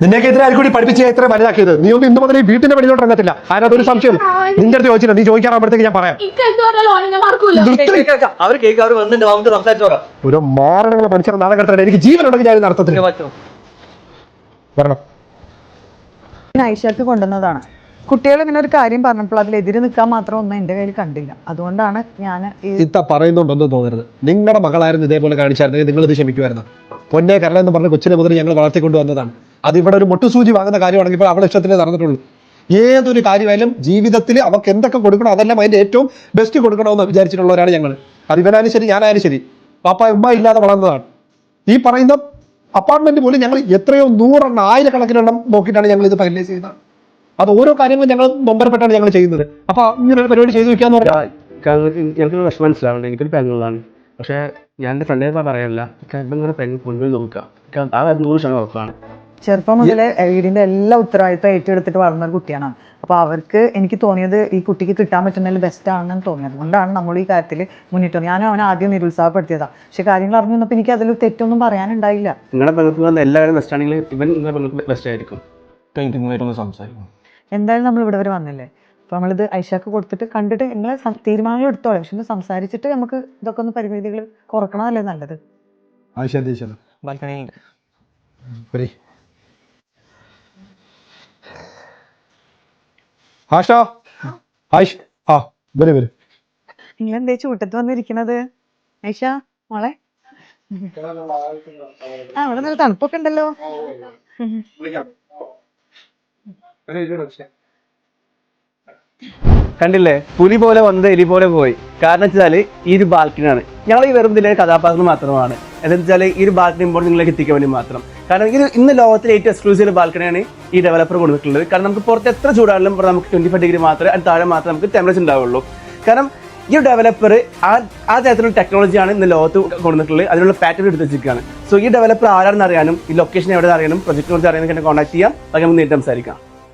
നിന്നെയൊക്കെ എതിരെ ആർക്കൂടി പഠിപ്പിച്ച് ഇത്ര വലുതാക്കിയത്. നീ ഒന്നും ഇന്ന് മുതൽ ഈ വീട്ടിന്റെ പണിയിലോട്ട് ഇറങ്ങത്തില്ല. അതിനകത്തൊരു സംശയം നിന്റെ അടുത്ത് ചോദിച്ചില്ല. നീ ചോദിക്കാറാകുമ്പോഴത്തേക്ക് ഞാൻ പറയാം. ഒരു മാരണങ്ങളെ മനുഷ്യരെ നാളെ കടത്തണം. എനിക്ക് ജീവനുണ്ടെങ്കിൽ ഞാൻ നടത്തത്തില്ല. വരണം. ഐഷക്ക് കൊണ്ടുവന്നതാണ്. കുട്ടികൾ ഇങ്ങനെ ഒരു കാര്യം പറഞ്ഞപ്പോൾ അതിലെതിരെ നിൽക്കാൻ മാത്രം ഒന്നും എൻ്റെ കയ്യിൽ കണ്ടില്ല. അതുകൊണ്ടാണ് ഞാൻ ഇത്ത പറയുന്നുണ്ടോന്ന് തോന്നരുത്. നിങ്ങളുടെ മകളായിരുന്നു ഇതേപോലെ കാണിച്ചായിരുന്നെങ്കിൽ നിങ്ങൾ ഇത് ക്ഷമിക്കുമായിരുന്നു. പൊന്നെ കരള എന്ന് പറഞ്ഞ കൊച്ചിനെ മുതൽ ഞങ്ങൾ വളർത്തിക്കൊണ്ട് വന്നതാണ്. അത് ഇവിടെ ഒരു മുട്ടുസൂചി വാങ്ങുന്ന കാര്യമാണെങ്കിൽ ഇപ്പോൾ അവളുടെ ഇഷ്ടത്തിലേ നടന്നിട്ടുള്ളൂ. ഏതൊരു കാര്യമായാലും ജീവിതത്തിൽ അവർക്ക് എന്തൊക്കെ കൊടുക്കണോ അതെല്ലാം അതിൻ്റെ ഏറ്റവും ബെസ്റ്റ് കൊടുക്കണമെന്ന് വിചാരിച്ചിട്ടുള്ളവരാണ് ഞങ്ങൾ. അത് ഇവനായാലും ശരി ഞാനായാലും ശരി. പാപ്പ ഉമ്മ ഇല്ലാതെ വളർന്നതാണ്. ഈ പറയുന്ന അപ്പാർട്ട്മെന്റ് പോലും ഞങ്ങൾ എത്രയോ 100 ആയിരക്കണക്കിനെണ്ണം നോക്കിയിട്ടാണ് ഞങ്ങൾ ഇത് ഫൈനലൈസ് ചെയ്യുന്നത്. അത് ഓരോ കാര്യങ്ങളും ഞങ്ങൾ നൊമ്പരപ്പെട്ടാണ് ഞങ്ങൾ ചെയ്യുന്നത്. അപ്പൊ ഇങ്ങനെ ഒരു പരിപാടി ചെയ്തു വെക്കാന്ന് പറഞ്ഞാൽ എനിക്കൊരു വിഷമം മനസ്സിലാവുന്നുണ്ട്. എനിക്കൊരു പെങ്ങളാണ്. പക്ഷേ ഞാൻ എൻ്റെ ഫ്രണ്ടിനെ പറയല്ല. ഇങ്ങനെ പെങ്ങൾ കൊണ്ടുപോയി നോക്കുക. ആ 100% ഉറപ്പാണ്. ചെറുപ്പം മുതലേ വീടിന്റെ എല്ലാ ഉത്തരവാദിത്തം ഏറ്റെടുത്തിട്ട് വളർന്ന ഒരു കുട്ടിയാണ്. അപ്പൊ അവർക്ക് എനിക്ക് തോന്നിയത് ഈ കുട്ടിക്ക് കിട്ടാൻ പറ്റുന്നതിൽ ബെസ്റ്റ് ആണെന്ന് തോന്നിയത് അതുകൊണ്ടാണ് നമ്മൾ ഈ കാര്യത്തിൽ മുന്നിട്ട് വന്നത്. ഞാൻ അവനെ ആദ്യം നിരുത്സാഹപ്പെടുത്തിയതാണ്. പക്ഷെ കാര്യങ്ങൾ അറിഞ്ഞു വന്നപ്പോൾ എനിക്ക് അതിൽ തെറ്റൊന്നും പറയാനുണ്ടായില്ല. നിങ്ങളുടെ പെങ്ങൾക്ക് വന്ന എല്ലാവരും ബെസ്റ്റ് ആണെങ്കിൽ ഇവൻ നിങ്ങളുടെ പെങ്ങൾക്ക് ബെസ്റ്റ് ആയിരിക്കും. സംസാരിക്കും. എന്തായാലും നമ്മൾ ഇവിടെ വരെ വന്നില്ലേ. അപ്പോൾ നമ്മളിത് ഐഷക്ക് കൊടുത്തിട്ട് കണ്ടിട്ട് നിങ്ങളെ തീരുമാനങ്ങൾ എടുത്തോളാം. പക്ഷെ ഒന്ന് സംസാരിച്ചിട്ട് നമുക്ക് ഇതൊക്കെ ഒന്ന് പരിമിതികൾ കുറക്കണമല്ലേ നല്ലത്. നിങ്ങൾ എന്തേ ചൂട്ടത്ത് വന്നിരിക്കണത് ഐഷ മോളെ? ഇവിടെ നല്ല തണുപ്പൊക്കെ ഉണ്ടല്ലോ. കണ്ടില്ലേ, പുലി പോലെ വന്നത് എലി പോലെ പോയി. കാരണം വെച്ചാല് ഈ ഒരു ബാൽക്കണിയാണ്. ഞങ്ങൾ ഈ വെറും ഇതിലെ കഥാപാത്രം മാത്രമാണ്. എന്താണെന്ന് വെച്ചാൽ ഈ ഒരു ബാൽക്കണി ഇപ്പോൾ നിങ്ങളിലേക്ക് എത്തിക്കാൻ വേണ്ടി മാത്രം. കാരണം ഇന്ന് ലോകത്തിലെ ഏറ്റവും എക്സ്ക്ലൂസീവ് ബാൽക്കണിയാണ് ഈ ഡെവലപ്പർ കൊടുത്തിട്ടുള്ളത്. കാരണം നമുക്ക് പുറത്ത് എത്ര ചൂടാണെങ്കിലും നമുക്ക് 25 ഡിഗ്രി മാത്രമേ അത് താഴെ മാത്രമേ നമുക്ക് ടെമ്പറേച്ചർ ഉണ്ടാവുള്ളൂ. കാരണം ഈ ഒരു ഡെവലപ്പർ ആ തരത്തിലുള്ള ടെക്നോളജിയാണ് ഇന്ന് ലോകത്ത് കൊണ്ടുവന്നിട്ടുള്ളത്. അതിനുള്ള പാറ്റേൺ എടുത്ത് വെച്ചിരിക്കുകയാണ്. സോ ഈ ഡെവലപ്പർ ആരാണെന്ന് അറിയാനും ഈ ലൊക്കേഷൻ എവിടെ അറിയാനും പ്രൊജക്റ്റിനെ കുറിച്ച് അറിയാനും എന്നെ കോൺടാക്ട് ചെയ്യാം. അത് നമുക്ക് നേരിട്ട് സംസാരിക്കാം.